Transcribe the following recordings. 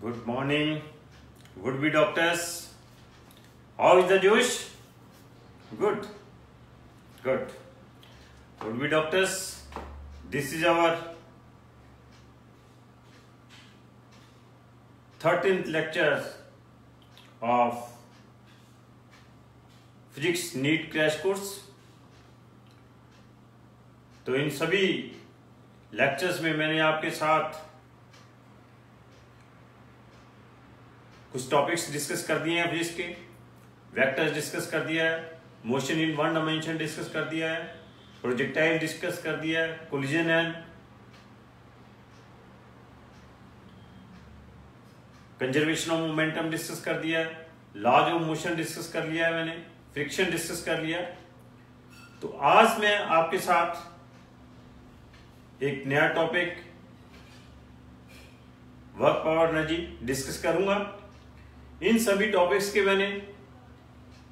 Good morning, would-be doctors. How is the Jewish? Good, good. Would-be doctors, this is our 13th lecture of physics NEET crash course. तो इन सभी lectures में मैंने आपके साथ कुछ टॉपिक्स डिस्कस कर दिए हैं फिजिक्स के, वेक्टर्स डिस्कस कर दिया है, motion in one dimension discuss कर दिया है, प्रोजेक्टाइल डिस्कस कर दिया है, collision and conservation of momentum discuss कर दिया है, लॉज ऑफ मोशन डिस्कस कर लिया है मैंने, फ्रिक्शन डिस्कस कर लिया। तो आज मैं आपके साथ एक नया topic work power energy discuss करूंगा। इन सभी टॉपिक्स के मैंने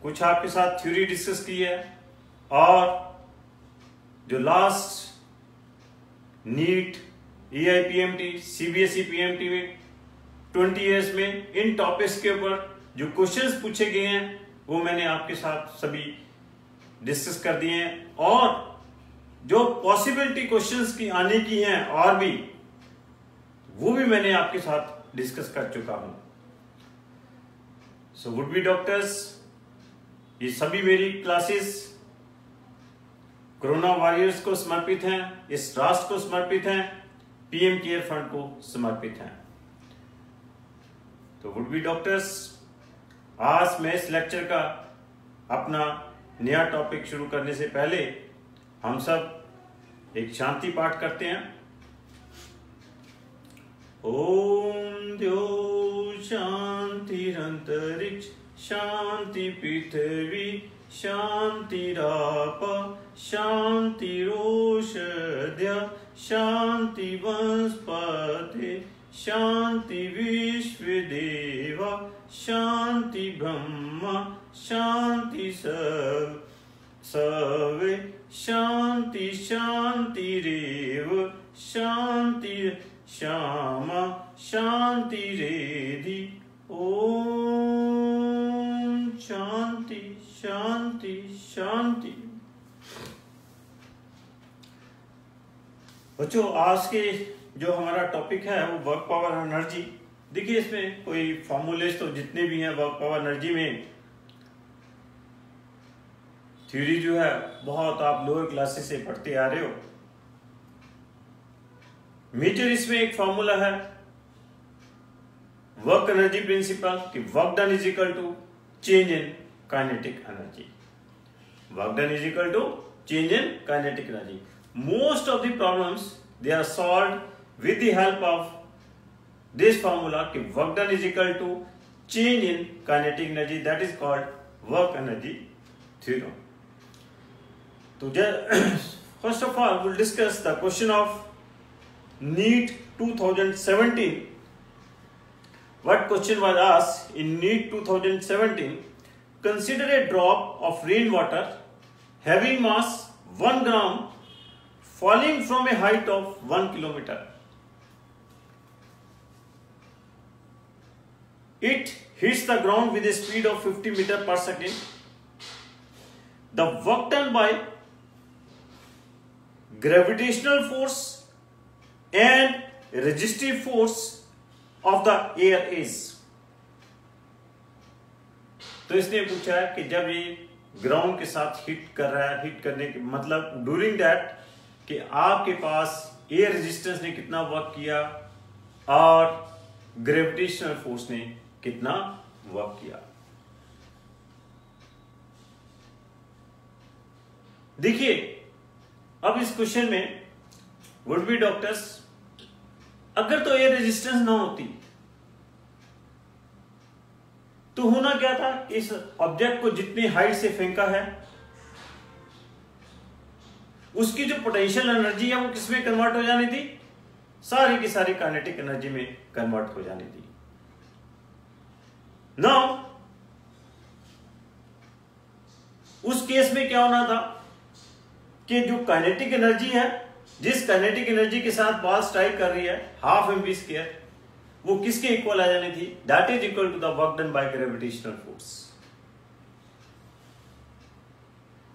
कुछ आपके साथ थ्योरी डिस्कस की है और जो last NEET EIPMT CBSE PMT में 20 इयर्स में इन टॉपिक्स के ऊपर जो क्वेश्चंस पूछे गए हैं वो मैंने आपके साथ सभी डिस्कस कर दिए हैं और जो पॉसिबिलिटी क्वेश्चंस की आने की हैं और भी वो भी मैंने आपके साथ डिस्कस कर चुका हूं। सो वुड बी डॉक्टर्स, ये सभी मेरी क्लासेस कोरोना वॉरियर्स को समर्पित हैं, इस राष्ट्र को समर्पित हैं, PM केयर फंड को समर्पित हैं। तो वुड बी डॉक्टर्स, आज मैं इस लेक्चर का अपना नया टॉपिक शुरू करने से पहले हम सब एक शांति पाठ करते हैं। ओम द्यो शांतिरंतरिक्ष शांति पृथ्वी शांतिराप शांतिरोषध्य शांति वनस्पति शांति विश्वदेवा शांति ब्रह्मा शांति सर्वे शांति शांतिरेव शांति श्यामा शांति रेधि। ओम शांति शांति शांति। बच्चों, आज के जो हमारा टॉपिक है वो वर्क पावर एनर्जी। देखिए, इसमें कोई फॉर्मूलेस तो जितने भी हैं वर्क पावर एनर्जी में, थ्योरी जो है बहुत आप लोअर क्लासेस से पढ़ते आ रहे हो। मेजर इसमें एक फॉर्मूला है वर्क एनर्जी प्रिंसिपल कि work done is equal to change in kinetic energy. Work done is equal to change in kinetic energy. Most of the problems they are solved with the help of this formula कि work done is equal to change in kinetic energy, that is called work energy theorem. तो first of all we'll discuss the question of NEET 2017. What question was asked in NEET 2017? Consider a drop of rainwater having mass 1 gram falling from a height of 1 kilometer. It hits the ground with a speed of 50 meters per second. The work done by gravitational force and resistive force of the air is. तो इसने पूछा है कि जब ये ground के साथ hit कर रहा है, हिट करने के मतलब ड्यूरिंग दैट कि आपके पास एयर रेजिस्टेंस ने कितना वर्क किया और ग्रेविटेशनल फोर्स ने कितना वर्क किया। देखिए, अब इस क्वेश्चन में वुड बी डॉक्टर्स, अगर तो एयर रेजिस्टेंस ना होती तो होना क्या था, इस ऑब्जेक्ट को जितनी हाइट से फेंका है उसकी जो पोटेंशियल एनर्जी है वो किसमें कन्वर्ट हो जानी थी, सारी की सारी काइनेटिक एनर्जी में कन्वर्ट हो जानी थी। नाउ उस केस में क्या होना था कि जो काइनेटिक एनर्जी है, जिस काइनेटिक एनर्जी के साथ बॉल स्ट्राइक कर रही है 12 mv², वो किसके इक्वल आ जानी थी? That is equal to the work done by gravitational force.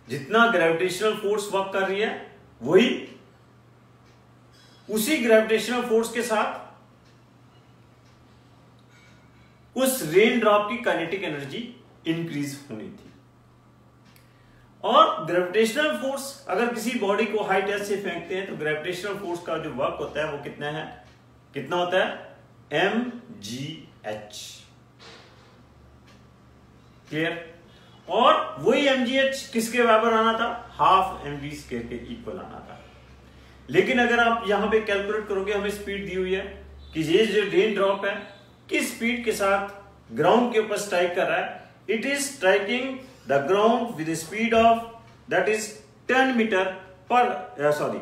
जितना ग्रेविटेशनल फोर्स वर्क कर रही है वही उसी ग्रेविटेशनल फोर्स के साथ उस रेन ड्रॉप की काइनेटिक एनर्जी इंक्रीज होनी थी। और ग्रेविटेशनल फोर्स अगर किसी बॉडी को हाइट एस से फेंकते हैं तो ग्रेविटेशनल फोर्स का जो वर्क होता है वो कितना होता है? mgh। क्लियर? और वही mgh किसके बराबर आना था? हाफ mv स्क्वायर के इक्वल आना था। लेकिन अगर आप यहां पे कैलकुलेट करोगे, हमें स्पीड दी हुई है कि ये जो रेन ड्रॉप है किस स्पीड के साथ ग्राउंड के ऊपर स्ट्राइक कर रहा है। It is striking the ground with speed of that is 10 metre per sorry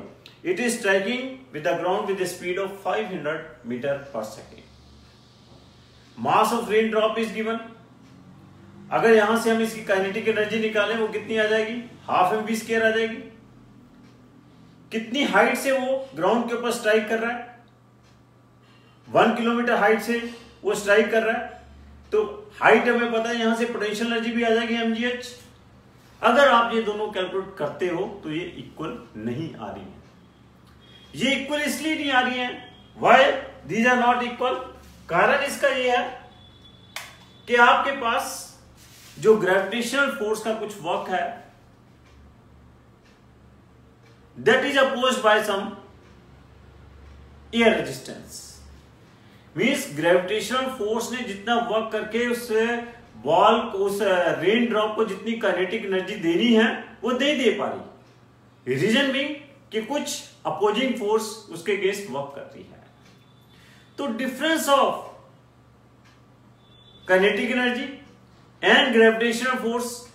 it is striking with the ground with speed of 500 metre per second. Mass of rain drop is given. अगर यहां से हम इसकी kinetic energy निकालें वो कितनी आ जाएगी? Half mv square आ जाएगी। कितनी हाइट से वो ग्राउंड के ऊपर स्ट्राइक कर रहा है? 1 किलोमीटर हाइट से वो स्ट्राइक कर रहा है। तो हाइट हमें पता है, यहां से पोटेंशियल एनर्जी भी आ जाएगी mgh। अगर आप ये दोनों कैलकुलेट करते हो तो ये इक्वल नहीं आ रही है। ये इक्वल इसलिए नहीं आ रही है, why these are not equal? कारण इसका ये है कि आपके पास जो ग्रेविटेशनल फोर्स का कुछ वर्क है that is opposed by some air resistance. Means gravitational force ने जितना वर्क करके उस बॉल को, उस रेन ड्रॉप को जितनी काइनेटिक एनर्जी देनी है वो नहीं दे पा रही। रीजन बीइंग कि कुछ अपोजिंग फोर्स उसके अगेंस्ट वर्क कर रही है। तो difference of kinetic energy and gravitational force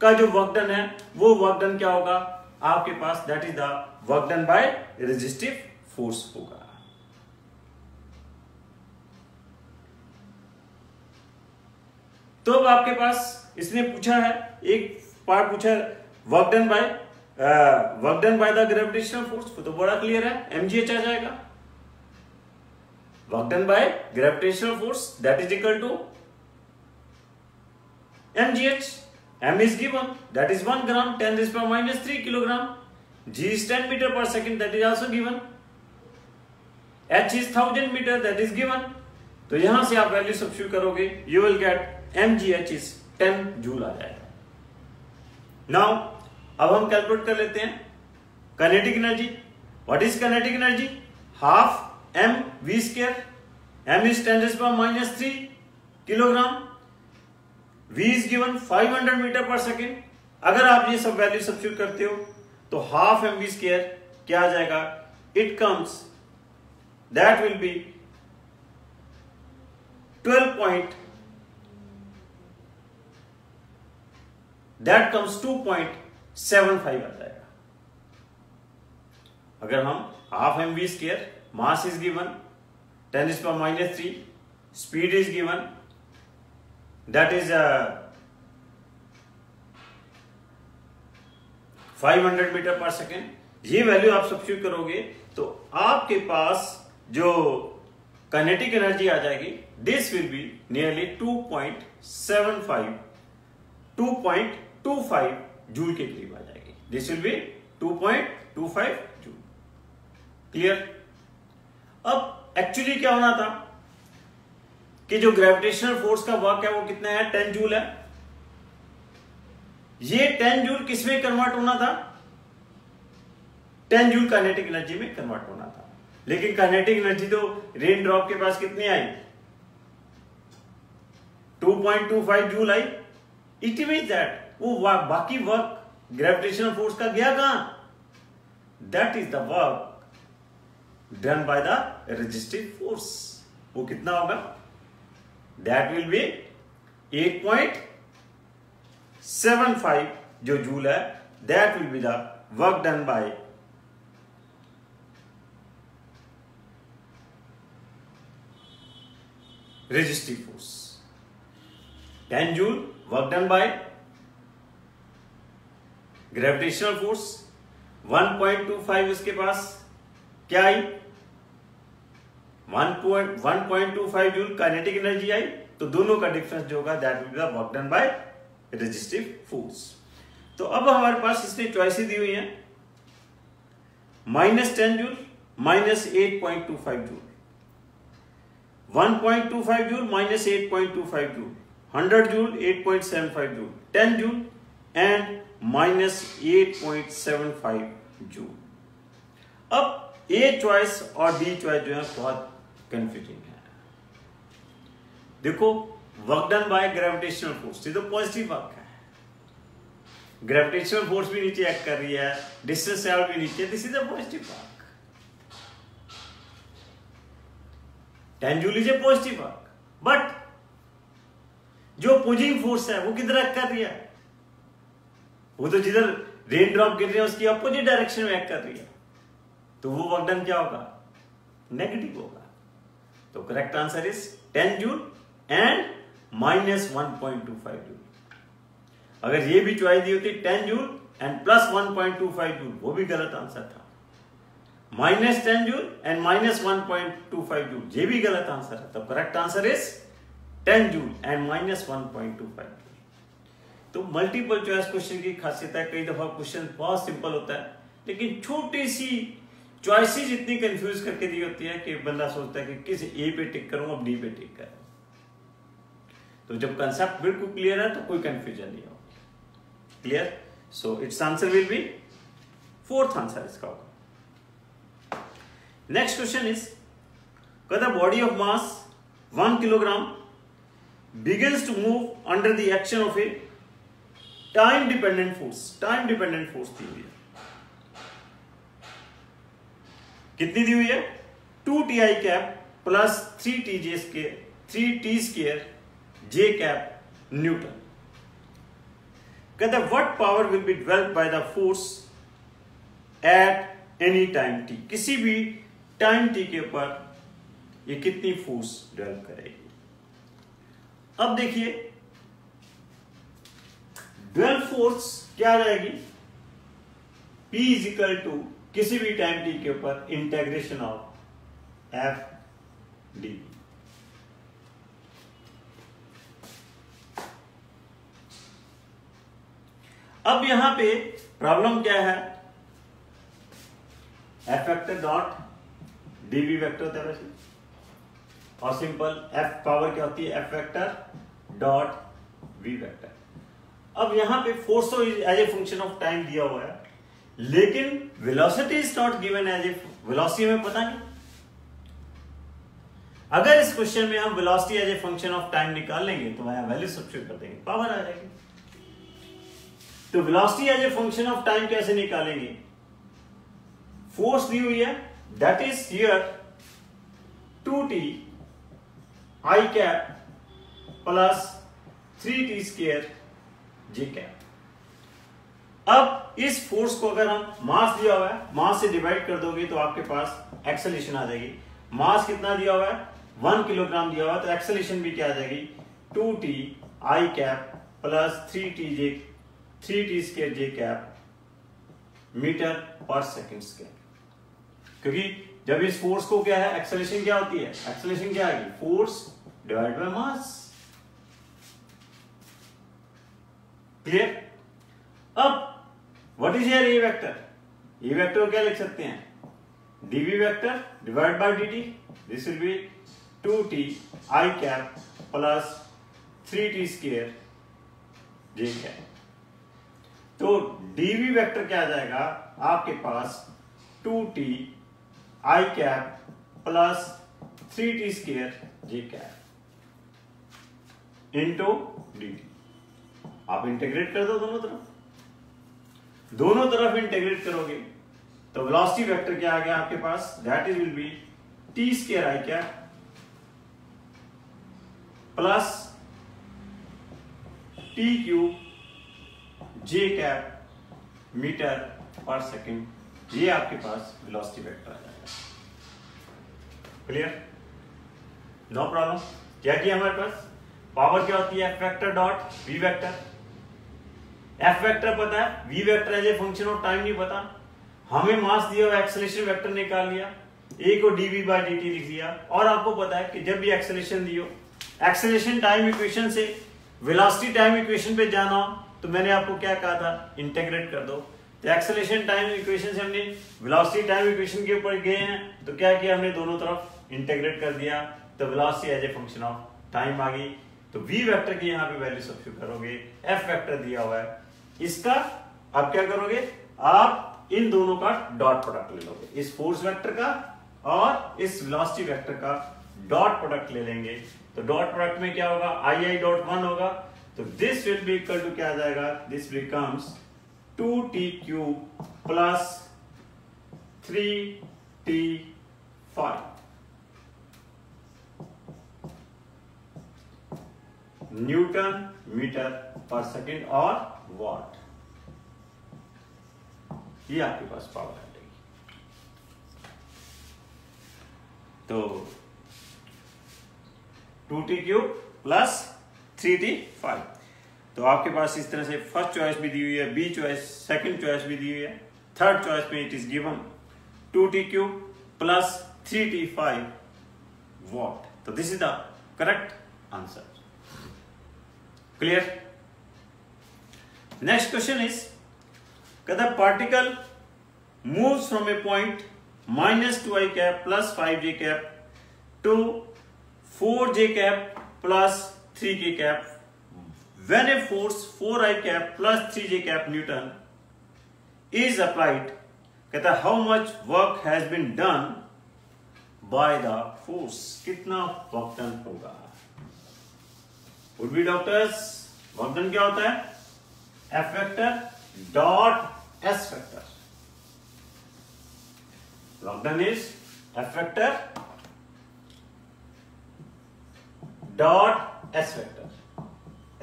का जो वर्क डन है वो वर्क डन क्या होगा आपके पास? That is the work done by resistive force होगा। तो अब आपके पास इसने पूछा है, एक पार्ट पूछा है work done by the gravitational force, तो बड़ा क्लियर है, mgh आ जाएगा। Work done by gravitational force that is equal to mgh। m is given, that is 1 gram 10⁻³ kilogram। g is 10 meter per second, that is also given। h is 1000 meter, that is given। तो यहां से आप value substitute करोगे, you will get mgh is 10 joule आ जाएगा। Now अब हम calculate कर लेते हैं kinetic energy. What is kinetic energy? Half mv square. m is 10⁻³ kilogram. v is given 500 metre per second. अगर आप ये सब वैल्यू सब्स्टिट्यूट करते हो तो हाफ mv स्क्वायर क्या आ जाएगा? It comes that will be 2.75 आ जाएगा। अगर हम half mv square, mass is given 10⁻³ speed is given that is 500 metre per second, ये वैल्यू आप सब्स्टिट्यूट करोगे तो आपके पास जो काइनेटिक एनर्जी आ जाएगी this will be nearly 2.25 joule के करीब आ जाएगी। This will be 2.25 joule. Clear? अब एक्चुअली क्या होना था कि जो ग्रेविटेशनल फोर्स का वर्क है वो कितना है? 10 जूल है। ये 10 जूल किस में कन्वर्ट होना था? 10 जूल काइनेटिक एनर्जी में कन्वर्ट होना था। लेकिन काइनेटिक एनर्जी तो रेन ड्रॉप के पास कितनी आई? 2.25 joule I. It means that वो बाकी वर्क ग्रेविटेशनल फोर्स का गया कहां? That is the work done by the resistive force. वो कितना होगा? That will be 8.75 जो जूल है, that will be the work done by resistive force। 10 joule work done by gravitational force। 1.25 उसके पास क्या आई? 1.25 जूल काइनेटिक एनर्जी आई, तो दोनों का डिफरेंस जो होगा that will be the work done by resistive force. तो अब हमारे पास इसमें चॉइसेस दी हुई हैं, -10 joule, -8.25 joule, 1.25 joule, -8.25 joule, 100 joule, 8.75 joule, 10 joule and -8.75 joule. अब ए चॉइस और डी चॉइस जो है बहुत कंफ्यूजिंग है। देखो, work done by gravitational force, ये तो पॉजिटिव वर्क है, ग्रेविटेशनल फोर्स भी नीचे एक्ट कर रही है, डिस्टेंस ट्रैवल भी नीचे, this is a positive work. 10 joule is a positive work, but जो अपोजिंग फोर्स है वो किधर एक्ट कर रही है, वो तो जिधर रेन ड्रॉप गिर रहे हैं उसकी अपोजिट डायरेक्शन में एक्ट कर रही है, तो वो वर्क डन क्या होगा, नेगेटिव होगा। तो correct answer is 10 joule and -1.25 joule. अगर ये भी चॉइस दी होती 10 जूल एंड +1.25 जूल, वो भी गलत आंसर था। -10 जूल एंड -1.25 जूल, ये भी गलत आंसर है। तो correct answer is 10 joule and -1.25 joule. तो मल्टीपल चॉइस क्वेश्चन की खासियत है, कई दफा क्वेश्चन बहुत सिंपल होता है, लेकिन छोटी सी चॉइसेस इतनी कंफ्यूज करके दी होती है कि बंदा सोचता है कि किस ए पे टिक करूं, अब डी पे टिक करूं। तो जब कंसेप्ट बिल्कुल क्लियर है तो कोई कंफ्यूजन नहीं होगा। Clear? So it's answer will be fourth answer इसका होगा। Next question is, the body of mass 1 kilogram begins to move under the action of a time dependent force दी हुई है। कितनी दी हुई है? 2ti cap plus 3t square j cap Newton. कहते हैं what power will be developed by the force at any time t, किसी भी time t के ऊपर ये कितनी फोर्स डेवलप करेगी। अब देखिए, ड्वेल फोर्स क्या आ जाएगी, P इज इक्वल टू किसी भी टाइम t के ऊपर इंटेग्रेशन ऑफ F डी। अब यहां पे प्रॉब्लम क्या है, F vector dot dv vector होता है वैसे, और सिंपल F पावर क्या होती है, F vector dot v vector. अब यहां पे फोर्स तो as a function of time दिया हुआ है, लेकिन velocity is not given as a, velocity हमें पता नहीं। अगर इस क्वेश्चन में हम velocity as a function of time निकाल लेंगे तो वहां वैल्यू सब्स्टिट्यूट कर देंगे, पावर आ जाएगी। तो velocity as a function of time कैसे निकालेंगे, फोर्स दी हुई है that is here 2t i cap plus 3t square j cap. अब इस फोर्स को अगर हम, मास दिया हुआ है, मास से डिवाइड कर दोगे तो आपके पास एक्सेलरेशन आ जाएगी। मास कितना दिया हुआ है, 1 किलोग्राम दिया हुआ है, तो एक्सेलरेशन भी क्या आ जाएगी, 2t i cap plus 3t square j cap metre per second square. क्योंकि जब इस फोर्स को क्या है, एक्सेलरेशन क्या होती है, एक्सेलरेशन क्या आएगी, force divide by mass. Clear? अब what is here a vector, a vector को क्या लिख सकते हैं, dv vector divide by dt, this will be 2t i cap plus 3t square j cap. तो dv वेक्टर क्या आ जाएगा आपके पास, 2t i cap plus 3t square j cap into dt। आप इंटीग्रेट कर दो दोनों तरफ इंटीग्रेट करोगे तो वेलोसिटी वेक्टर क्या आ गया आपके पास, that is will be t square i cap plus t cube j cap metre per second, ये आपके पास वेलोसिटी वेक्टर आ जाएगा। क्लियर? No problem. क्या किया हमारे पास, पावर क्या होती है, F vector dot v vector. F vector पता है, v vector as a function of time नहीं पता। हमें मास दिया हुआ, एक्सेलरेशन वेक्टर निकाल लिया, ए को dv बाई dt लिख दिया। और आपको पता है कि जब भी एक्सेलरेशन दी हो, एक्सेलरेशन टाइम इक्वेशन से वेलोसिटी टाइम इक्वेशन पे जाना हो तो मैंने आपको क्या कहा था, इंटीग्रेट कर दो। तो एक्सेलरेशन टाइम इक्वेशन से हमने वेलोसिटी टाइम इक्वेशन के ऊपर गए हैं तो क्या किया हमने, दोनों तरफ इंटीग्रेट कर दिया, तो velocity as a function of time आ गई। तो v वेक्टर की यहाँ पे वैल्यू सब्स्टिट्यूट करोगे, f वेक्टर दिया हुआ है, इसका आप क्या करोगे, आप इन दोनों का डॉट प्रोडक्ट ले लोगे, इस फोर्स वेक्टर का और इस वेलोसिटी वेक्टर का डॉट प्रोडक्ट ले लेंगे। तो डॉट प्रोडक्ट में क्या होगा, आई डॉट 1 होगा, तो this will be equal to क्या आ जाएगा, this becomes 2t cube plus 3t5 newton metre per second और वॉट। ये आपके पास पावर आ जाएगी। तो 2t क्यूब प्लस 3t5। तो आपके पास इस तरह से फर्स्ट चॉइस भी दी हुई है, बी चॉइस, सेकंड चॉइस भी दी हुई है, थर्ड चॉइस में it is given 2t cube plus 3t5 watt. तो this is the correct answer. Clear? Next question is, the particle moves from a point minus 2i cap plus 5j cap to 4j cap plus 3k cap when a force 4i cap plus 3j cap Newton is applied. कहता how much work has been done by the force? कितना work done होगा? Would be doctors, work done क्या होता है, F vector dot S vector. Work done is F vector dot S vector.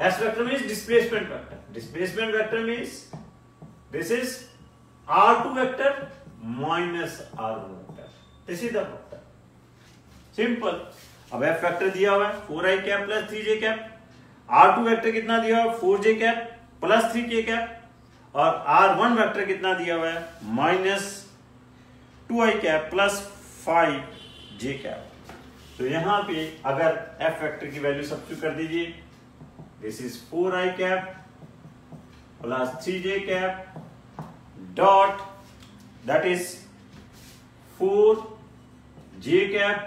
S vector means displacement vector, displacement vector means this is R2 vector minus R1 vector, this is the vector, simple. अब F vector दिया हुआ है 4i cap plus 3j cap, R2 vector कितना दिया हुआ है, 4j cap plus 3k cap, और R1 vector कितना दिया हुआ है, minus 2i cap plus 5j cap. तो यहां पे अगर F वेक्टर की वैल्यू सब्स्टिट्यूट कर दीजिए, this is 4i cap plus 3j cap dot that is 4j cap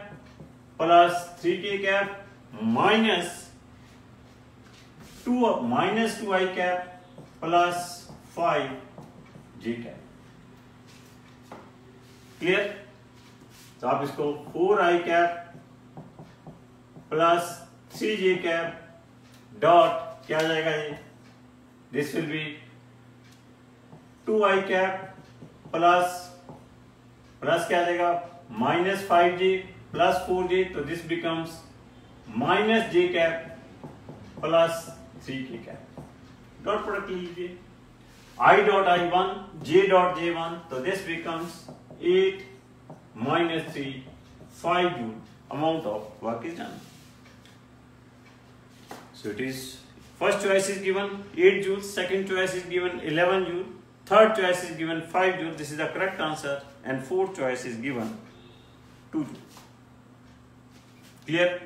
plus 3k cap minus 2i cap plus 5j cap. Clear? तो आप इसको 4i cap plus 3j cap dot क्या आ जाएगा, ये this will B 2i cap plus क्या आ जाएगा, माइनस 5j प्लस 4j, तो this becomes minus j cap plus 3k cap. Dot product लीजिए, i dot i1 j dot j1, तो this becomes 8 minus 3 5 joule amount of work is done. So it is, first choice is given 8 joule, second choice is given 11 joule, third choice is given 5 joule, this is the correct answer, and fourth choice is given 2 joule. Clear?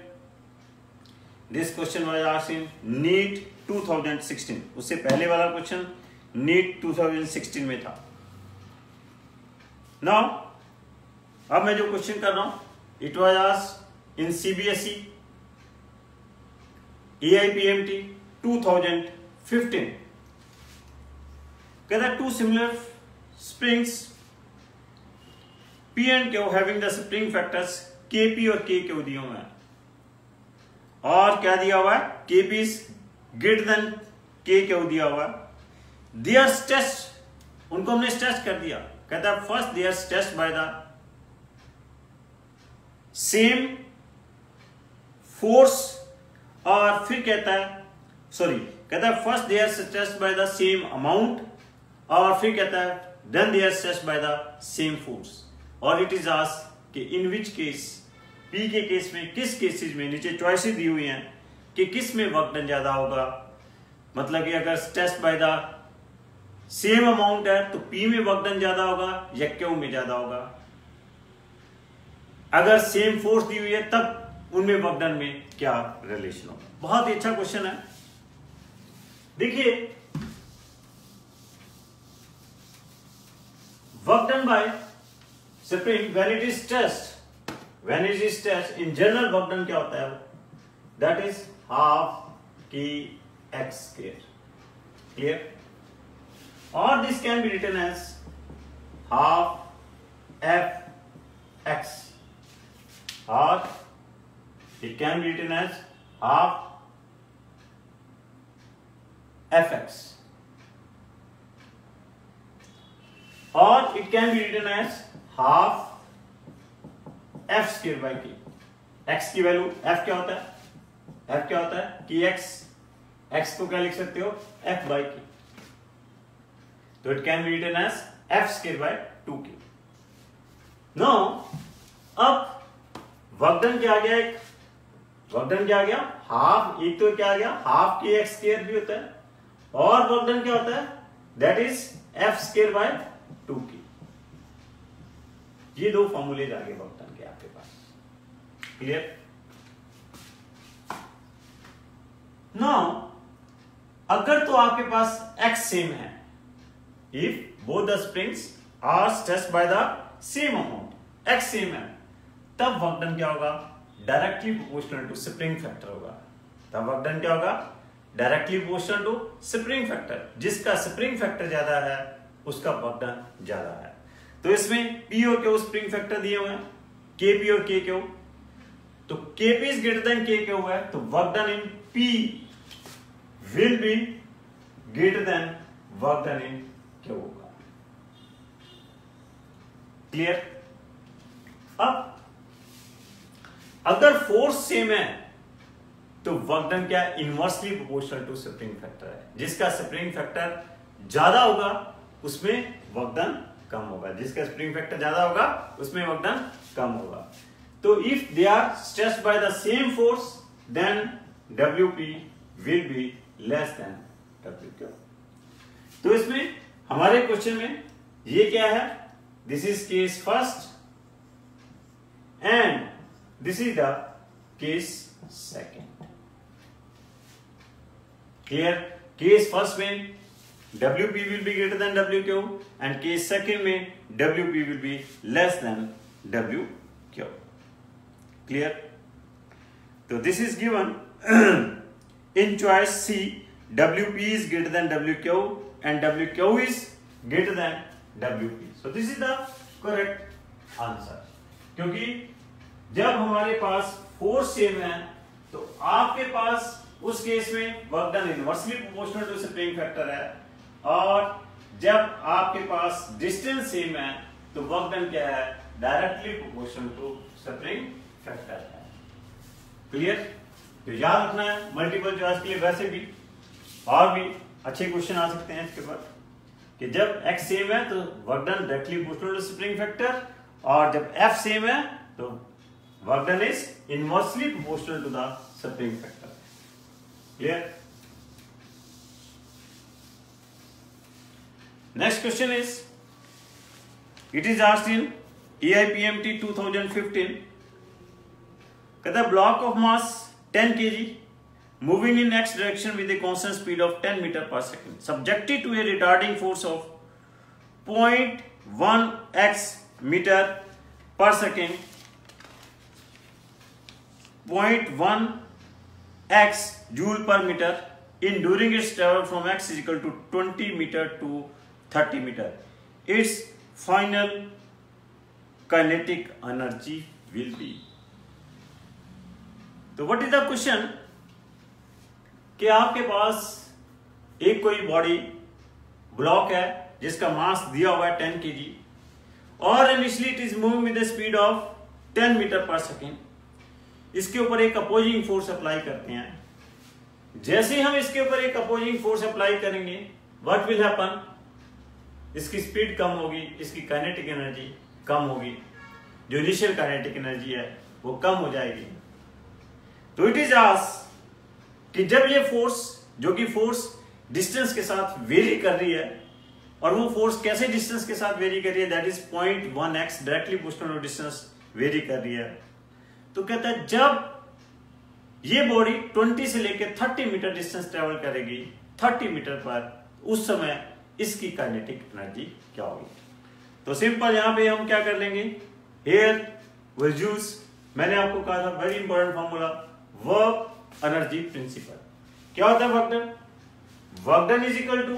This question was asked in NEET 2016. उससे पहले वाला question NEET 2016 में था। Now, अब मैं जो question कर रहा हूं, it was asked in CBSE AIPMT 2015. कहता two similar springs P and Q having the spring factors KP और KQ दिए हुए हैं, और क्या दिया हुआ है, KP is greater than KQ दिया हुआ है। They are stressed, उनको हमने स्ट्रेस कर दिया। कहता है first they are stressed by the same force, और फिर कहता है first they are stressed by the same amount, और फिर कहता है then they are stressed by the same force, और it is asked कि in which case, P के केस में, किस केसेस में, नीचे चॉइसेस दी हुई हैं कि किस में वर्क डन ज्यादा होगा। मतलब कि अगर stressed by the same amount है तो P में वर्क डन ज्यादा होगा या Q में ज्यादा होगा। अगर सेम फोर्स दी हुई है तब उनमें वर्क डन में क्या रिलेशन होगा। बहुत ही अच्छा क्वेश्चन है। देखिए, work done by spring when it is test in general work done क्या होता है, that is half K X square. Clear? और this can be written as half F X, और it can be written as half fx, or it can be written as half f square by k। x की value f क्या होता है, f क्या होता है कि x को क्या लिख सकते हो, f by k, तो it can be written as f square by 2k। now अब वर्क डन क्या आ गया, एक वर्क डन क्या आ गया हाफ, एक तो क्या आ गया हाफ के एक्स स्क्वायर भी होता है, और वर्क डन क्या होता है that is F square bye 2k। ये दो फॉर्मूले आ गए वर्क डन के आपके पास। क्लियर? नाउ अगर तो आपके पास एक्स सेम है, if both the springs are stressed by the same amount, X same है, तब वर्क डन क्या होगा, directly proportional to spring factor होगा। तब वर्क डन क्या होगा, directly proportional to spring factor. जिसका स्प्रिंग फैक्टर ज्यादा है उसका वर्क डन ज्यादा है। तो इसमें पी और क्यू स्प्रिंग फैक्टर दिए हुए हैं, के पी और के क्यू, तो के पी इज ग्रेटर देन के क्यू है, तो work done in P will be greater than work done in Q होगा। क्लियर? अब अगर फोर्स सेम है तो वर्क डन क्या है, inversely proportional to spring factor है। जिसका स्प्रिंग फैक्टर ज्यादा होगा उसमें वर्क डन कम होगा, जिसका स्प्रिंग फैक्टर ज्यादा होगा उसमें वर्क डन कम होगा। तो if they are stressed by the same force then WP will be less than WQ। तो इसमें हमारे क्वेश्चन में ये क्या है, this is case first and this is the case second। clear? case first में WP will be greater than WQ and case second में WP will be less than WQ। clear? तो this is given in choice C, WP is greater than WQ and WQ is greater than WP। so this is the correct answer। क्योंकि जब हमारे पास force same है तो आपके पास उस case में work done inversely proportional to spring factor है, और जब आपके पास डिस्टेंस सेम है तो वर्क डन क्या है, directly proportional to spring factor है। क्लियर? तो याद रखना है मल्टीपल चॉइस के लिए वैसे भी और भी अच्छे क्वेश्चन आ सकते हैं इसके बाद, कि जब x सेम है तो work done directly proportional to spring factor, और जब f सेम है तो work done is inversely proportional to the spring factor. Clear? Next question is, it is asked in EIPMT 2015। कहता है block of mass 10 kg moving in x direction with a constant speed of 10 meter per second subjected to a retarding force of 0.1 x meter per second, 0.1 x joule per meter in during its travel from x is equal to 20 meter to 30 meter. Its final kinetic energy will be। तो what is the question, कि आपके पास एक कोई body block है जिसका मास दिया हुआ है 10 kg और initially it is moving with the speed of 10 metre per second. इसके ऊपर एक अपोजिंग फोर्स अप्लाई करते हैं। जैसे ही हम इसके ऊपर एक अपोजिंग फोर्स अप्लाई करेंगे व्हाट विल हैपन, इसकी स्पीड कम होगी, इसकी काइनेटिक एनर्जी कम होगी, जो इनिशियल काइनेटिक एनर्जी है वो कम हो जाएगी। तो इट इज आस्क्ड कि जब ये फोर्स, जो कि फोर्स डिस्टेंस के साथ वेरी कर रही है, और वो फोर्स कैसे डिस्टेंस के साथ वेरी कर रही है, that is 0.1x directly proportional to distance vary कर रही है। तो कहता है जब ये बॉडी 20 से लेकर 30 मीटर डिस्टेंस ट्रेवल करेगी 30 मीटर पर, उस समय इसकी काइनेटिक एनर्जी क्या होगी। तो सिंपल यहां पे हम क्या कर लेंगे, एयर वर्सेस, मैंने आपको कहा था very important formula, work energy principle. क्या होता है work done? Work done is equal to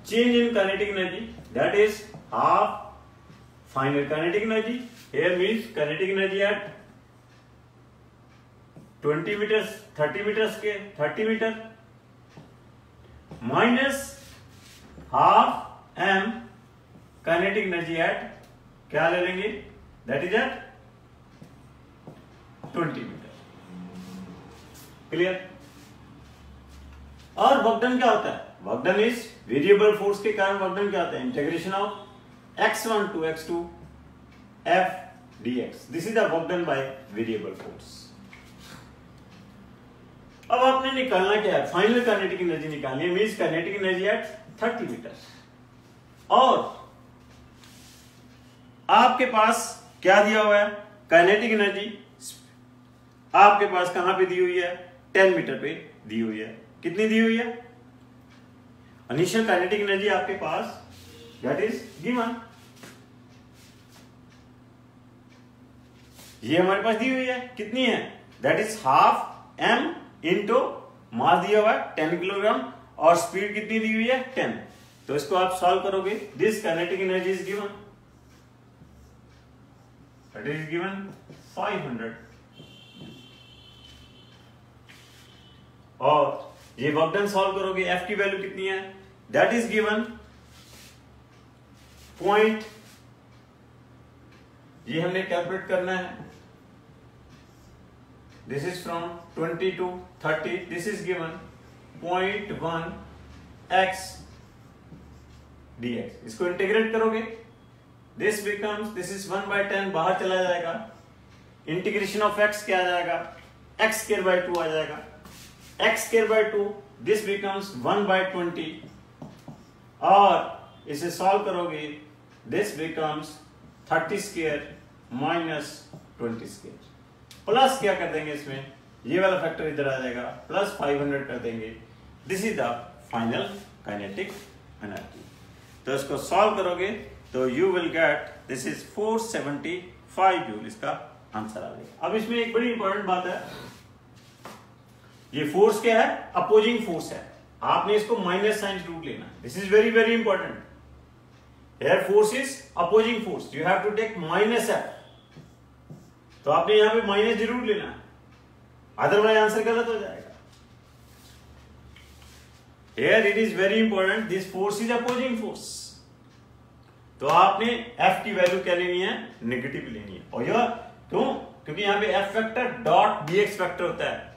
change in kinetic energy, that is half final kinetic energy, here means kinetic energy at 20 meters 30 meters के 30 metre minus half m kinetic energy at क्या ले लेंगे, that is at 20 metre. Clear? और work done क्या होता है? Work done is variable force के कारण वर्क डन क्या होता है, integration of x1 to x2 f dx, this is the work done by variable force। अब आपने निकालना क्या है, फाइनल काइनेटिक एनर्जी निकालनी है, means kinetic energy at 30 metre. और आपके पास क्या दिया हुआ है, काइनेटिक एनर्जी आपके पास कहां पे दी हुई है, 10 मीटर पे दी हुई है। कितनी दी हुई है? इनिशियल काइनेटिक एनर्जी आपके पास दैट इज गिवन, ये हमारे पास दी हुई है, कितनी है, that is half m into mass दिया हुआ है 10 किलोग्राम और स्पीड कितनी दी हुई है 10। तो इसको आप सॉल्व करोगे, this kinetic energy is given, that is given 500। और ये वर्क डन सॉल्व करोगे, f की वैल्यू कितनी है, दैट इज गिवन पॉइंट, ये हमने कैलकुलेट करना है, this is from 20 to 30, this is given 0.1 x dx। इसको इंटीग्रेट करोगे, this becomes, this is 1/10 बाहर चला जाएगा, इंटीग्रेशन ऑफ x क्या आ जाएगा, x square by 2 आ जाएगा, x square by 2 this becomes 1/20 और इसे सॉल्व करोगे, this becomes 30 square minus 20 square। Plus क्या कर देंगे इसमें, ये वाला फैक्टर इधर आ जाएगा, प्लस 500 कर देंगे, this is the final kinetic energy. तो इसको सॉल्व करोगे तो you will gate, this is 475 joule, इसका आंसर आ जाएगा। अब इसमें एक बड़ी इंपॉर्टेंट बात है, ये फोर्स क्या है, अपोजिंग फोर्स है, आपने इसको माइनस साइन जरूर लेना, this is very very important. Here force is opposing force, you have to take minus F, तो आपने यहां पे माइनस जरूर लेना है, अदरवाइज आंसर गलत हो जाएगा। Here it is very important, this force is opposing force, तो आपने एफ की वैल्यू क्या लेनी है, नेगेटिव लेनी है। और यह क्यों, क्योंकि यहां पे F factor dot dx factor होता है,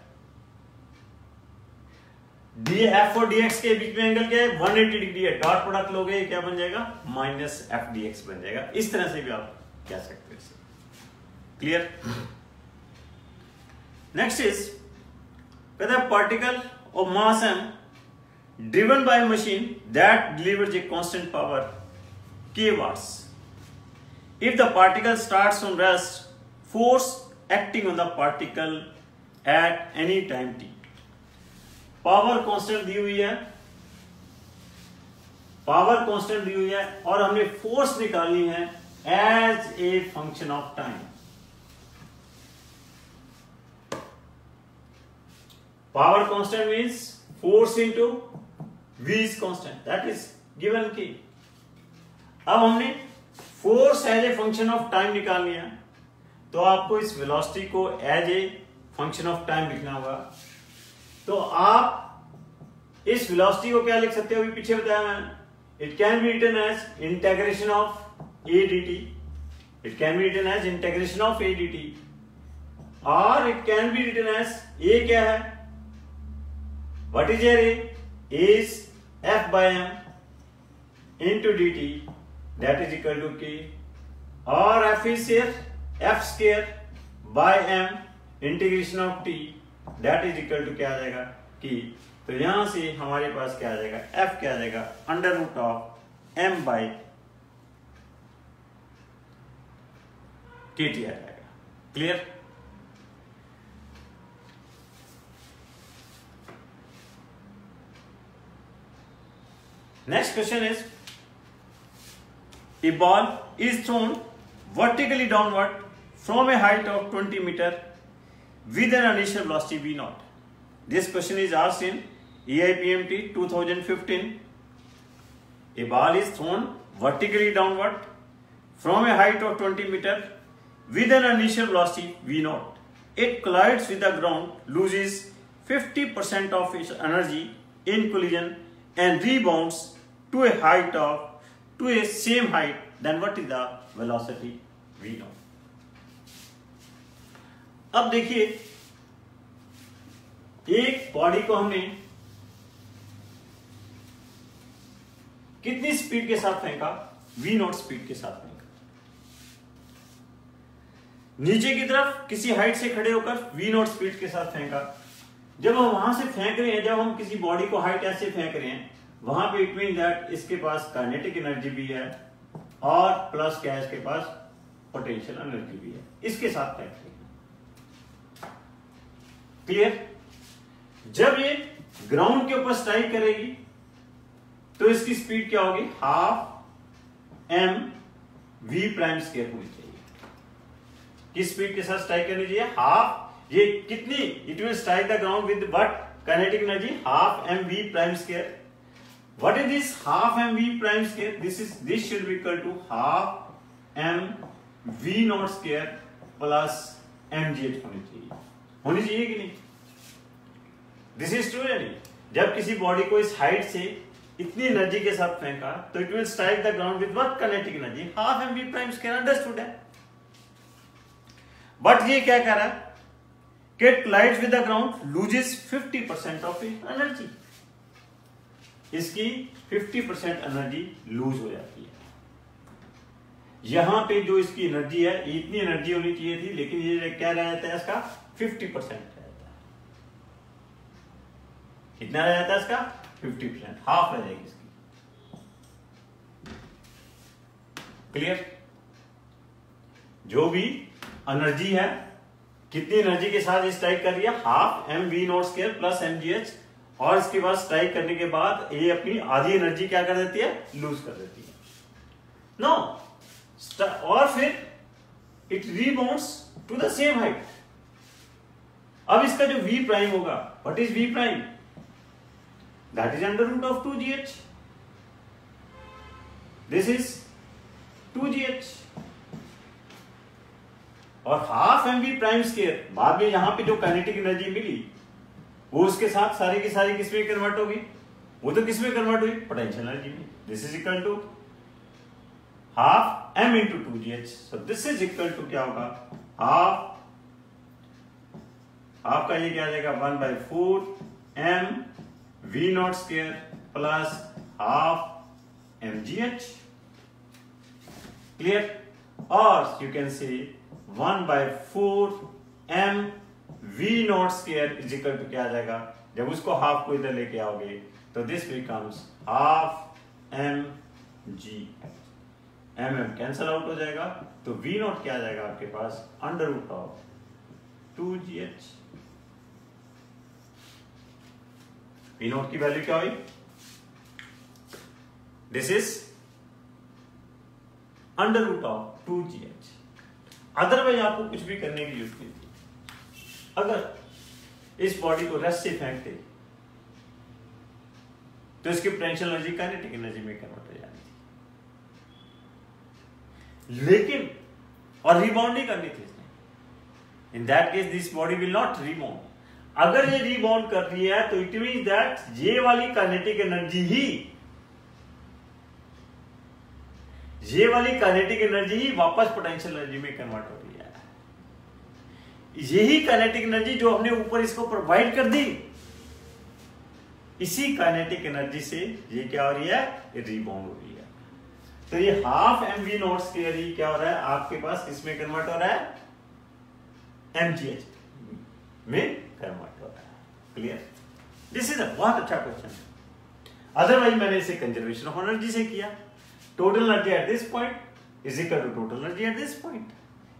डी एफ और डीएक्स के बीच में एंगल क्या है, 180 डिग्री है, डॉट प्रोडक्ट लोगे क्या बन जाएगा, माइनस एफ डीएक्स बन जाएगा। इस तरह से भी आप कह सकते हैं। क्लियर? नेक्स्ट इज, कहता है particle of mass m driven by machine that delivers a constant power k watts, if the particle starts on rest, force acting on the particle at any time t, power constant दी हुई है, power constant दी हुई है और हमने force निकालनी है as a function of time. Power constant means force into v is constant, that is given की। अब हमने force as a function of time निकालनी है, तो आपको इस वेलोसिटी को as a function of time लिखना होगा। तो आप इस वेलोसिटी को क्या लिख सकते हो, अभी पीछे बताया मैंने, it can be written as integration of A D T, it can be written as integration of A D T, और it can be written as a क्या है, what is A, is F by M into D T, that is equal to K, और F is F square by M integration of T, that is equal to क्या आ जाएगा, की। तो यहां से हमारे पास क्या आ जाएगा, एफ क्या आ जाएगा, under root of M by kT आ जाएगा। Clear? Next question is, a ball is thrown vertically downward from a height of 20 meter with an initial velocity v naught. This question is asked in EIPMT 2015. A ball is thrown vertically downward from a height of 20 meter with an initial velocity v naught. It collides with the ground, loses 50% of its energy in collision and rebounds to a same height. Then what is the velocity v naught? अब देखिए, एक body को हमने कितनी speed के साथ फेंका? v not speed के साथ फेंका। नीचे की तरफ किसी हाइट से खड़े होकर v नॉट स्पीड के साथ फेंका। जब हम वहां से फेंक रहे हैं, जब हम किसी बॉडी को हाइट ऐसे फेंक रहे हैं, वहां पे इट मीन दैट इसके पास काइनेटिक एनर्जी भी है और प्लस क्या है, इसके पास पोटेंशियल एनर्जी भी है। इसके साथ फेंक रहे हैं। क्लियर? जब ये ग्राउंड के ऊपर स्ट्राइक करेगी तो इसकी स्पीड क्या होगी? Half M V prime square होनी चाहिए। किस स्पीड के साथ स्ट्राइक करनी चाहिए? हाफ, ये कितनी? It will strike the ground with what? Kinetic energy half M V prime square. What is this half mv prime square? This should be equal to half m v naught square plus mgh होनी चाहिए कि नहीं? This is true या नहीं? जब किसी body को इस हाइट से इतनी एनर्जी के साथ फेंका तो it will strike the ground with what? Kinetic energy half mv prime square. Understood है? बट ये क्या कह रहा है? It collides with the ground, loses 50% of its energy. इसकी 50% एनर्जी लूज हो जाती है। यहां पे जो इसकी एनर्जी है, इतनी एनर्जी होनी चाहिए थी, लेकिन ये क्या रह जाता है इसका? 50% रहता है। कितना रह जाता है इसका? 50%, हाफ रह जाएगी इसकी। क्लियर? जो भी एनर्जी है, कितनी एनर्जी के साथ स्ट्राइक कर रही है? Half M V naught square plus mgh, और इसके बाद स्ट्राइक करने के बाद ये अपनी आधी एनर्जी क्या कर देती है? लूज कर देती है। नो, और फिर it rebounds to the same height. अब इसका जो v प्राइम होगा, what is v prime? That is under root of 2gh। This is 2gh और half M V prime square. बाद में यहां पे जो काइनेटिक एनर्जी मिली वो उसके साथ सारी की सारी किसमें कन्वर्ट होगी? वो तो किसमें कन्वर्ट हुई? पोटेंशियल एनर्जी में। This is equal to half m into 2gh। So this is equal to क्या होगा? हाफ का ये क्या आ जाएगा? 1/4 m v naught square plus half mgh। Clear? और you can say 1/4 m v naught square is equal to क्या आ जाएगा? जब उसको हाफ को इधर लेके आओगे तो this becomes half M G. M cancel out हो जाएगा तो v नॉट क्या आ जाएगा आपके पास? Under root of 2gh। v naught की वैल्यू क्या हुई? This is under root of 2gh। Otherwise आपको कुछ भी करने की जरूरत नहीं थी। अगर इस बॉडी को रेस्ट से फेंकते तो इसकी पोटेंशियल एनर्जी काइनेटिक एनर्जी में कन्वर्ट हो जाती थी, लेकिन और रिबाउंड नहीं करनी थी इसने। In that case this body will not rebound. अगर ये रिबाउंड कर रही है तो इट मींस दैट ये वाली काइनेटिक एनर्जी ही वापस पोटेंशियल एनर्जी में कन्वर्ट हो रही है। यही काइनेटिक एनर्जी जो हमने ऊपर इसको प्रोवाइड कर दी, इसी काइनेटिक एनर्जी से ये क्या हो रही है? ये रिबाउंड हो रही है। तो ये half M V naught square ही क्या हो रहा है आपके पास? किसमें कन्वर्ट हो रहा है? mgh में कन्वर्ट हो रहा है। क्लियर? दिस इज अ बहुत अच्छा क्वेश्चन। अदरवाइज मैंने इसे कंजर्वेशन ऑफ एनर्जी से किया। Total energy at this point is equal to total energy at this point.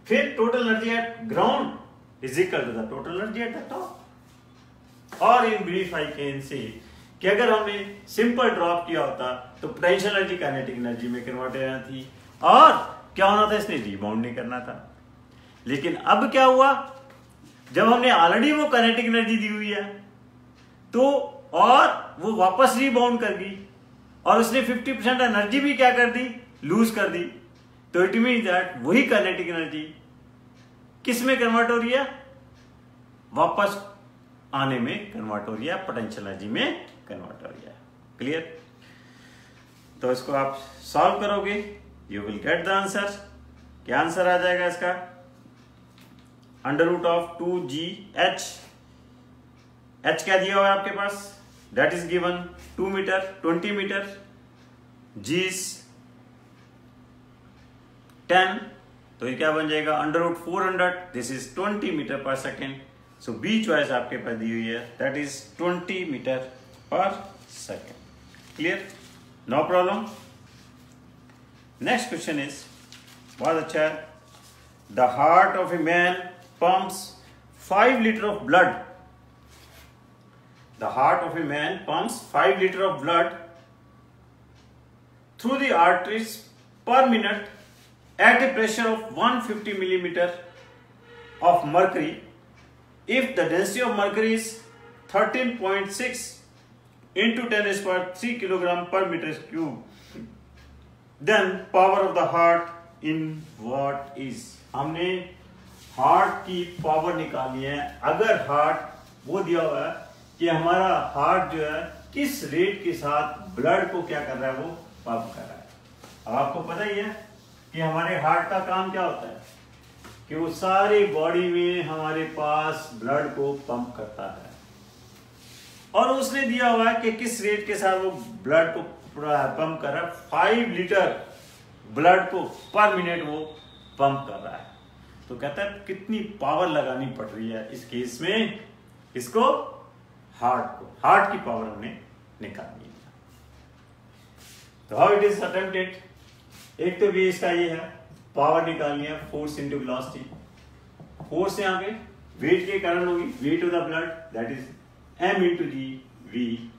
फिर total energy at ground is equal to the total energy at the top. और in brief I can say कि अगर हमने simple drop किया होता तो potential energy kinetic energy में convert हो जाती थी और क्या होना था, इसने रिबाउंड नहीं करना था। लेकिन अब क्या हुआ, जब हमने ऑलरेडी वो काइनेटिक एनर्जी दी हुई है तो और वो वापस रिबाउंड कर गई और उसने 50% एनर्जी भी क्या कर दी, लूज कर दी। तो इट मीन दैट वही काइनेटिक एनर्जी किस में कन्वर्ट हो रही है, वापस आने में कन्वर्ट हो रही है, पोटेंशियल एनर्जी में कन्वर्ट हो रही है। क्लियर? तो इसको आप सॉल्व करोगे, you will get the answer. क्या आंसर आ जाएगा इसका, under root of 2GH। H क्या दिया हुआ है आपके पास, that is given 2 metre 20 metre, G is 10, तो ये क्या बन जाएगा under root 400, this is 20 metre per second. So B choice आपके पास दी हुई है, that is 20 metre per second. Clear? No problem. Next question is बहुत अच्छा है। The heart of a man pumps 5 litre of blood. The heart of a man pumps 5 liters of blood through the arteries per minute at a pressure of 150 millimeter of mercury. If the density of mercury is 13.6 into 10 raised to 3 kilogram per meter cube, then power of the heart in watt is। हमने heart की power निकालनी है। अगर heart वो दिया हुआ है कि हमारा हार्ट जो है किस रेट के साथ ब्लड को क्या कर रहा है, वो पंप कर रहा है। अब आपको पता ही है कि हमारे हार्ट का काम क्या होता है कि वो सारी बॉडी में हमारे पास ब्लड को पंप करता है, और उसने दिया हुआ है कि किस रेट के साथ वो ब्लड को पंप कर रहा है। 5 लीटर ब्लड को पर मिनट वो पंप कर रहा है। तो कहता है कितनी पावर लगानी पड़ रही है इस केस में, इसको हार्ट की पावर हमने निकालनी है। तो हाउ इट इज अटेम्प्टेड, एक तो भी इसका ये है पावर निकालनी है, फोर्स इंटू वेलोसिटी। फोर्स यहाँ पे वेट के कारण होगी, weight of the blood that is m into G V,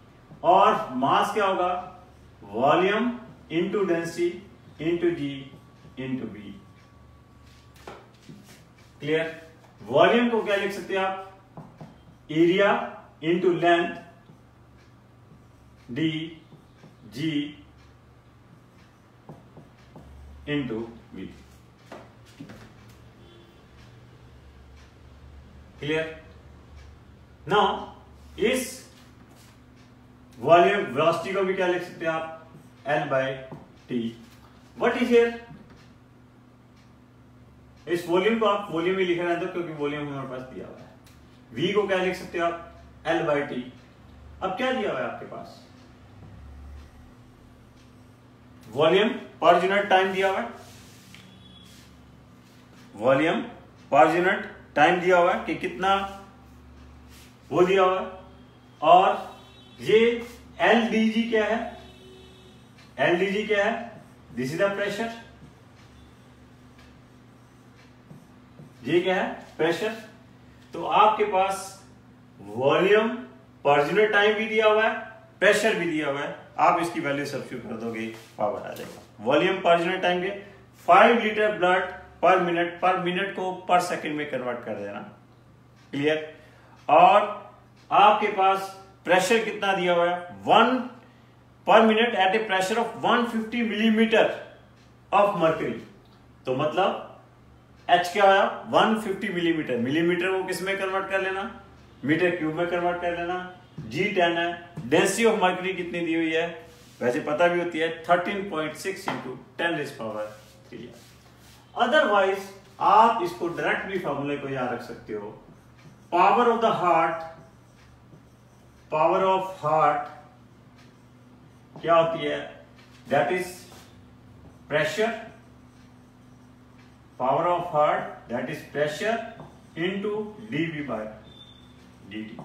और मास क्या होगा, volume into density into G into V. Clear? Volume को क्या लिख सकते हैं आप, area into length D G into V. Clear? Now इस वॉल्यूम वेलोसिटी को भी क्या लिख सकते हैं आप, L by T. What is here, इस वॉल्यूम को आप वॉल्यूम ही लिख रहे हैं क्योंकि वॉल्यूम हमारे पास दिया हुआ है। V को क्या लिख सकते हो आप, L बाय टी। अब क्या दिया हुआ है आपके पास, वॉल्यूम पर यूनिट टाइम दिया हुआ है, वॉल्यूम पर यूनिट टाइम दिया हुआ है कि कितना वो दिया हुआ है, और ये LDG क्या है, LDG क्या है, दिस इज द प्रेशर, ये क्या है, प्रेशर। तो आपके पास वॉल्यूम पर यूनिट टाइम भी दिया हुआ है, प्रेशर भी दिया हुआ है, आप इसकी वैल्यू सब्स्टिट्यूट कर दोगे, पावर आ जाएगा। वॉल्यूम पर यूनिट टाइम के 5 लीटर ब्लड पर मिनट को पर सेकंड में कन्वर्ट कर देना। क्लियर? और आपके पास प्रेशर कितना दिया हुआ है, 1 पर minute at a pressure of 150 millimetre of mercury. तो मतलब H क्या आया, 150 मिलीमीटर, मिलीमीटर को किस में कन्वर्ट कर लेना, मीटर क्यूब में कन्वर्ट कर लेना। G 10 है, डेंसिटी ऑफ मर्क्यूरी कितनी दी हुई है, वैसे पता भी होती है 13.6 इंटू 10 रेज़ पावर 3। अदरवाइज आप इसको डायरेक्ट भी फॉर्मूले को याद रख सकते हो, power of the heart, power of heart क्या होती है, that is pressure, power of heart that is pressure into DV by dt।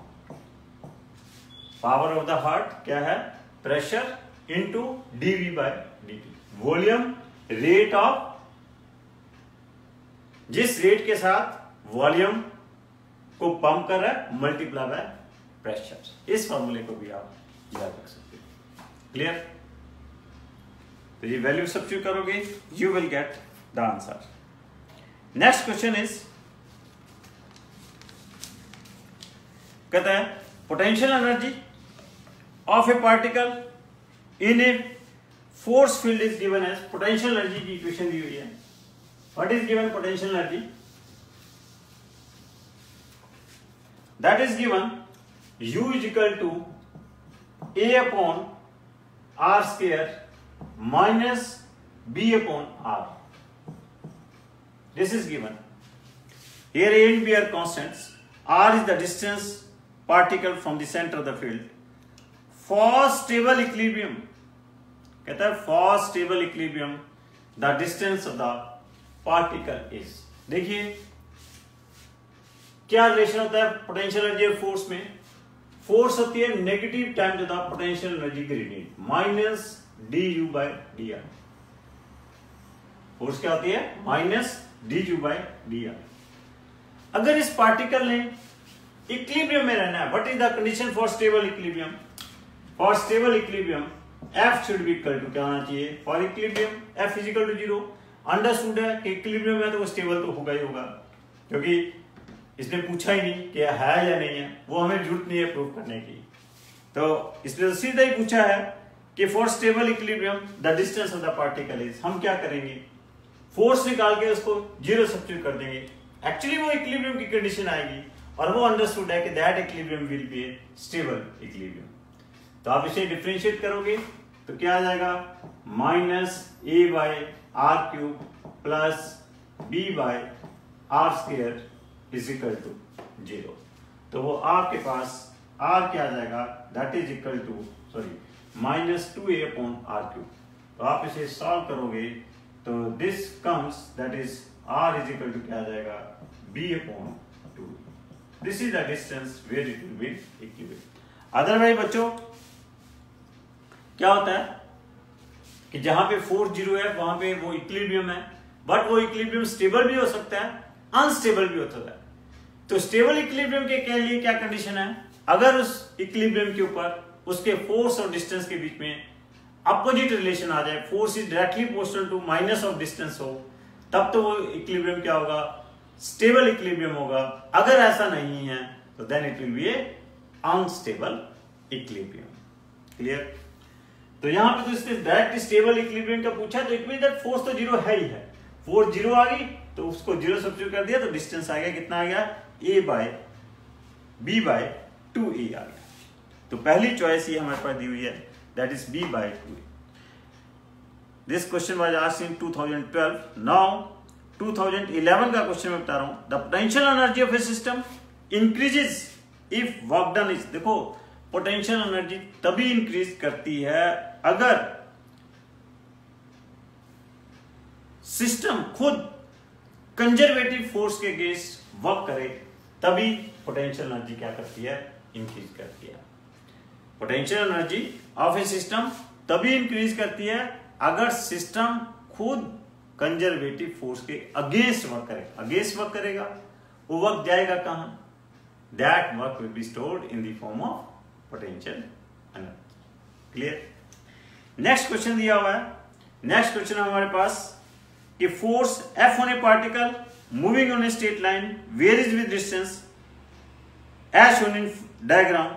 Power of the heart क्या है, pressure into DV by dt। Volume rate of जिस rate के साथ volume को pump कर रहा है मल्टीप्लाई बाय प्रेशर। इस फॉर्मूले को भी आप याद रख सकते हैं। क्लियर? तो ये वैल्यू सब्स्टिट्यूट करोगे, you will get the answer. Next question is, कहता है potential energy of a particle in a force field is given as, potential energy की इक्वेशन दी हुई है। What is given potential energy? That is given U is equal to A upon R square minus B upon R. This is given. Here A and B are constants. R is the distance particle from the center of the field. For stable equilibrium, कहता है for stable equilibrium, the distance of the particle is. देखिए क्या relation होता है potential energy और force में? Force होती है negative time to the potential energy gradient minus D U by D R. Force क्या होती है? Minus D U by D R. अगर इस पार्टिकल ने इक्विलिब्रियम में रहना है, what is the condition for stable equilibrium? For stable equilibrium F should be equal to क्या होना चाहिए? For equilibrium F is equal to 0। Understood है कि इक्विलिब्रियम में तो वो स्टेबल तो होगा ही होगा, क्योंकि इसने पूछा ही नहीं कि है या नहीं है, वो हमें जरूरत नहीं है प्रूव करने की। तो इसने सीधा ही पूछा है कि for stable equilibrium the distance of the particle is. हम क्या करेंगे? फोर्स निकाल के उसको 0 सब्स्टिट्यूट कर देंगे। एक्चुअली वो इक्विलिब्रियम की कंडीशन आएगी और वो अंडरस्टूड है कि that equilibrium will be a stable equilibrium. तो आप इसे डिफरेंशिएट करोगे तो क्या आ जाएगा? Minus A by R cube plus B by R square is equal to 0। तो वो आपके पास r क्या आ जाएगा? That is equal to minus 2a upon R cube. तो आप इसे सॉल्व करोगे तो this comes that is r is equal to क्या आ जाएगा? b upon 2। This is the distance where it will be equilibrium. Otherwise बच्चों क्या होता है कि जहां पे फोर्स 0 है वहां पे वो इक्विलिब्रियम है, बट वो इक्विलिब्रियम स्टेबल भी हो सकता है, अनस्टेबल भी होता है। तो स्टेबल इक्विलिब्रियम के लिए क्या कंडीशन है? अगर उस इक्विलिब्रियम के ऊपर उसके फोर्स और डिस्टेंस के बीच में अपोजिट रिलेशन आ जाए, force is directly proportional to minus of distance हो, तब तो वो इक्विलिब्रियम क्या होगा? स्टेबल इक्विलिब्रियम होगा। अगर ऐसा नहीं है तो then it will be a unstable equilibrium. Clear? तो यहां पे तो इसने डायरेक्ट स्टेबल इक्विलिब्रियम का पूछा, तो इट मीन दैट फोर्स तो 0 है ही है। फोर्स 0 आ गई तो उसको 0 सब्स्टिट्यूट कर दिया तो डिस्टेंस आ गया, कितना आ गया? a by b by 2a आ गया। तो पहली चॉइस ये हमारे पास दी हुई है, that is b by 2a। This question was asked in 2012। Now 2011 का क्वेश्चन मैं बता रहा हूं। The potential energy of a system increases if work done is. देखो पोटेंशियल एनर्जी तभी इंक्रीज करती है अगर सिस्टम खुद कंजर्वेटिव फोर्स के अगेंस्ट वर्क करे, तभी पोटेंशियल एनर्जी क्या करती है? इंक्रीज करती है। Potential energy of a system तभी इंक्रीज करती है अगर सिस्टम खुद कंजर्वेटिव फोर्स के अगेंस्ट वर्क करे। अगेंस्ट वर्क करेगा, वो वर्क जाएगा कहां? That work will be stored in the form of potential energy. Clear? Next question दिया हुआ है। नेक्स्ट क्वेश्चन हमारे पास कि force F on a particle moving on a straight line varies with distance as shown in diagram.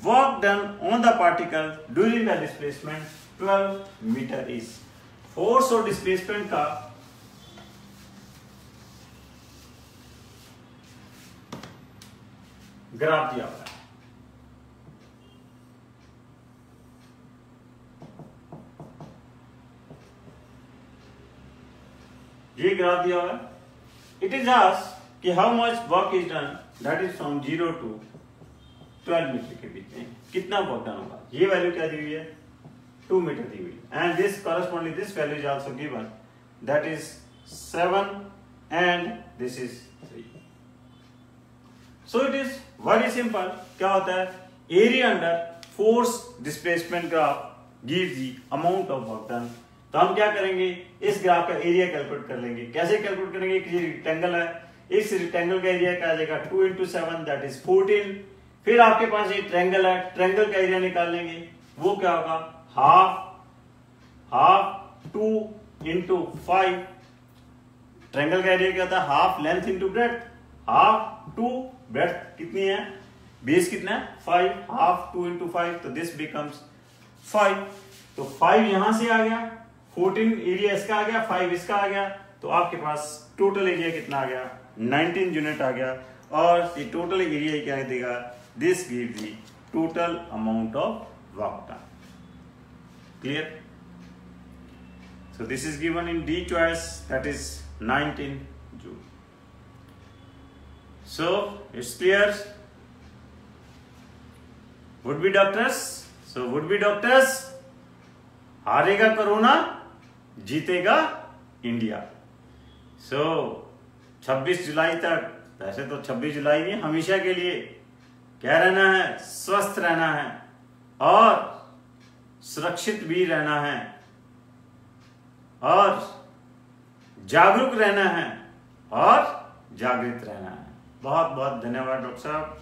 Work done on the particle during the displacement 12 meter is. Force और displacement का graph दिया हुआ है। ये graph दिया हुआ है। It is asked कि how much work is done, that is from 0 to 12 metre के बीच में कितना वर्क डन होगा। ये वैल्यू क्या दी हुई है? 2 मीटर दी हुई है। And this corresponding this value is also given, that is 7 and this is 3। So it is very simple. क्या होता है? Area under force displacement graph gives the amount of work done तो हम क्या करेंगे, इस ग्राफ का एरिया कैलकुलेट कर लेंगे। कैसे कैलकुलेट करेंगे, कि रेक्टेंगल है, इस रेक्टेंगल का एरिया क्या आ जाएगा 2 × 7 दैट इज 14। फिर आपके पास ये ट्रायंगल है, ट्रायंगल का एरिया निकाल लेंगे, वो क्या होगा हाफ 2 × 5। ट्रायंगल का एरिया क्या होता है, half length into breadth, half 2 breadth कितनी है, बेस कितना है 5, हाफ 2 × 5, तो दिस बिकम्स 5। तो 5 यहां से आ गया, 14 एरिया इसका आ गया, 5 इसका आ गया, तो आपके पास टोटल एरिया कितना आ गया 19 यूनिट आ गया। और ये टोटल एरिया क्या देगा, this give the total amount of work done. Clear? So this is given in D choice, that is 19 Joule. So it's clear. Would be doctors. So would be doctors. हारेगा corona, जीतेगा India. So 26 जुलाई तक, वैसे तो 26 जुलाई नहीं, हमेशा के लिए क्या रहना है, स्वस्थ रहना है और सुरक्षित भी रहना है और जागरूक रहना है और जागृत रहना है। बहुत बहुत धन्यवाद डॉक्टर साहब।